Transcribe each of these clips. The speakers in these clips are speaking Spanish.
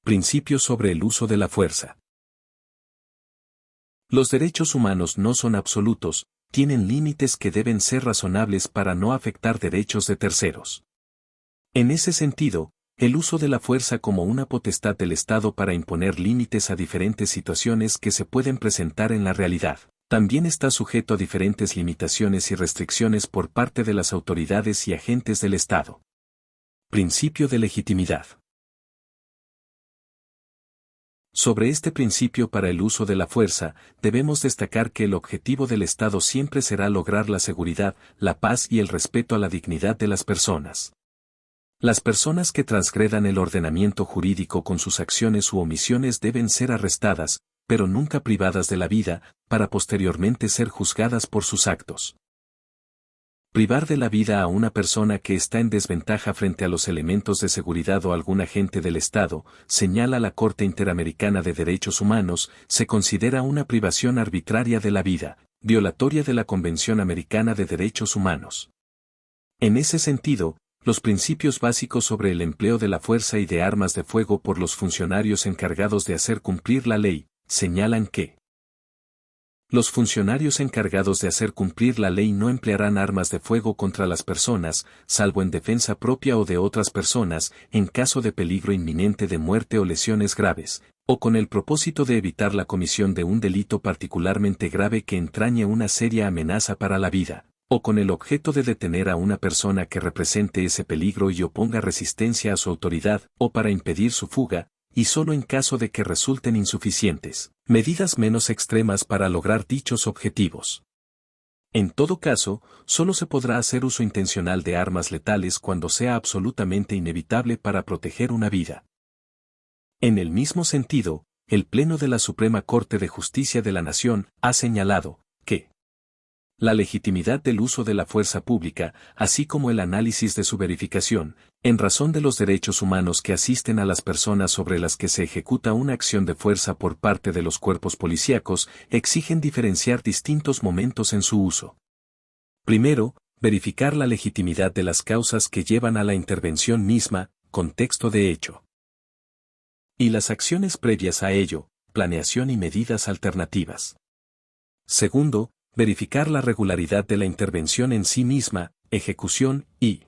Principio sobre el uso de la fuerza. Los derechos humanos no son absolutos, tienen límites que deben ser razonables para no afectar derechos de terceros. En ese sentido, el uso de la fuerza como una potestad del Estado para imponer límites a diferentes situaciones que se pueden presentar en la realidad, también está sujeto a diferentes limitaciones y restricciones por parte de las autoridades y agentes del Estado. Principio de legitimidad. Sobre este principio para el uso de la fuerza, debemos destacar que el objetivo del Estado siempre será lograr la seguridad, la paz y el respeto a la dignidad de las personas. Las personas que transgredan el ordenamiento jurídico con sus acciones u omisiones deben ser arrestadas, pero nunca privadas de la vida, para posteriormente ser juzgadas por sus actos. Privar de la vida a una persona que está en desventaja frente a los elementos de seguridad o algún agente del Estado, señala la Corte Interamericana de Derechos Humanos, se considera una privación arbitraria de la vida, violatoria de la Convención Americana de Derechos Humanos. En ese sentido, los principios básicos sobre el empleo de la fuerza y de armas de fuego por los funcionarios encargados de hacer cumplir la ley, señalan que los funcionarios encargados de hacer cumplir la ley no emplearán armas de fuego contra las personas, salvo en defensa propia o de otras personas, en caso de peligro inminente de muerte o lesiones graves, o con el propósito de evitar la comisión de un delito particularmente grave que entrañe una seria amenaza para la vida, o con el objeto de detener a una persona que represente ese peligro y oponga resistencia a su autoridad, o para impedir su fuga, y solo en caso de que resulten insuficientes, medidas menos extremas para lograr dichos objetivos. En todo caso, solo se podrá hacer uso intencional de armas letales cuando sea absolutamente inevitable para proteger una vida. En el mismo sentido, el Pleno de la Suprema Corte de Justicia de la Nación ha señalado que la legitimidad del uso de la fuerza pública, así como el análisis de su verificación, en razón de los derechos humanos que asisten a las personas sobre las que se ejecuta una acción de fuerza por parte de los cuerpos policíacos, exigen diferenciar distintos momentos en su uso. Primero, verificar la legitimidad de las causas que llevan a la intervención misma, contexto de hecho. Y las acciones previas a ello, planeación y medidas alternativas. Segundo, verificar la regularidad de la intervención en sí misma, ejecución y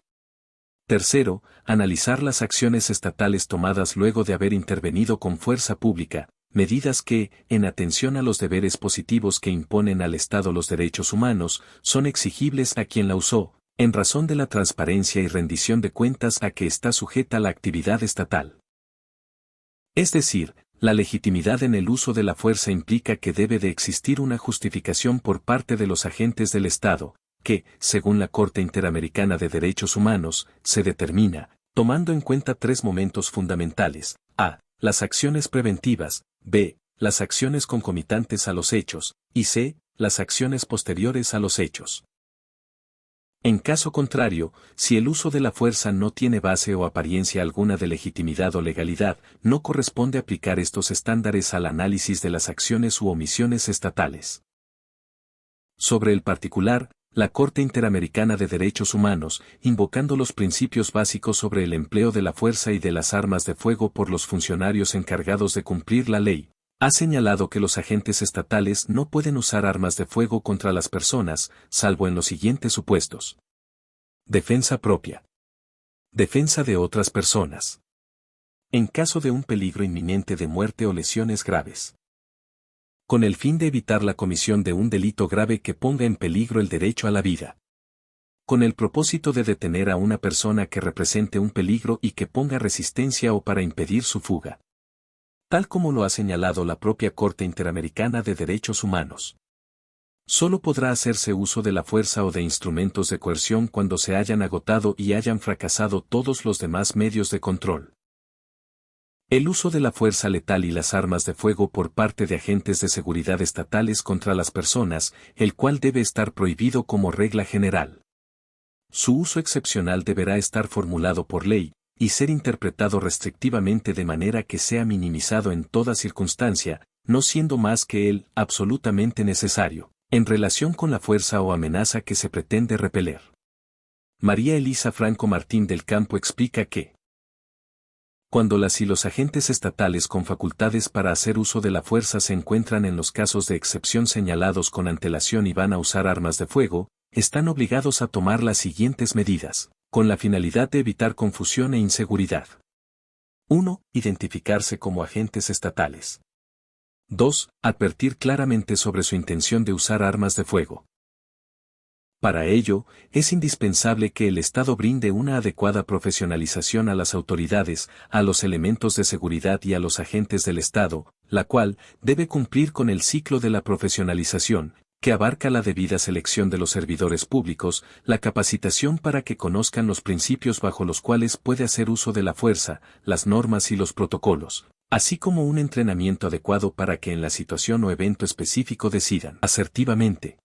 tercero, analizar las acciones estatales tomadas luego de haber intervenido con fuerza pública, medidas que, en atención a los deberes positivos que imponen al Estado los derechos humanos, son exigibles a quien la usó, en razón de la transparencia y rendición de cuentas a que está sujeta la actividad estatal. Es decir, la legitimidad en el uso de la fuerza implica que debe de existir una justificación por parte de los agentes del Estado, que, según la Corte Interamericana de Derechos Humanos, se determina, tomando en cuenta tres momentos fundamentales: a. Las acciones preventivas, b. Las acciones concomitantes a los hechos, y c. Las acciones posteriores a los hechos. En caso contrario, si el uso de la fuerza no tiene base o apariencia alguna de legitimidad o legalidad, no corresponde aplicar estos estándares al análisis de las acciones u omisiones estatales. Sobre el particular, la Corte Interamericana de Derechos Humanos, invocando los principios básicos sobre el empleo de la fuerza y de las armas de fuego por los funcionarios encargados de cumplir la ley, ha señalado que los agentes estatales no pueden usar armas de fuego contra las personas, salvo en los siguientes supuestos: defensa propia, defensa de otras personas, en caso de un peligro inminente de muerte o lesiones graves, con el fin de evitar la comisión de un delito grave que ponga en peligro el derecho a la vida, con el propósito de detener a una persona que represente un peligro y que ponga resistencia o para impedir su fuga, tal como lo ha señalado la propia Corte Interamericana de Derechos Humanos. Solo podrá hacerse uso de la fuerza o de instrumentos de coerción cuando se hayan agotado y hayan fracasado todos los demás medios de control. El uso de la fuerza letal y las armas de fuego por parte de agentes de seguridad estatales contra las personas, el cual debe estar prohibido como regla general. Su uso excepcional deberá estar formulado por ley, y ser interpretado restrictivamente de manera que sea minimizado en toda circunstancia, no siendo más que el absolutamente necesario, en relación con la fuerza o amenaza que se pretende repeler. María Elisa Franco Martín del Campo explica que Cuando las y los agentes estatales con facultades para hacer uso de la fuerza se encuentran en los casos de excepción señalados con antelación y van a usar armas de fuego, están obligados a tomar las siguientes medidas, con la finalidad de evitar confusión e inseguridad. 1. Identificarse como agentes estatales. 2. Advertir claramente sobre su intención de usar armas de fuego. Para ello, es indispensable que el Estado brinde una adecuada profesionalización a las autoridades, a los elementos de seguridad y a los agentes del Estado, la cual debe cumplir con el ciclo de la profesionalización, que abarca la debida selección de los servidores públicos, la capacitación para que conozcan los principios bajo los cuales puede hacer uso de la fuerza, las normas y los protocolos, así como un entrenamiento adecuado para que en la situación o evento específico decidan asertivamente,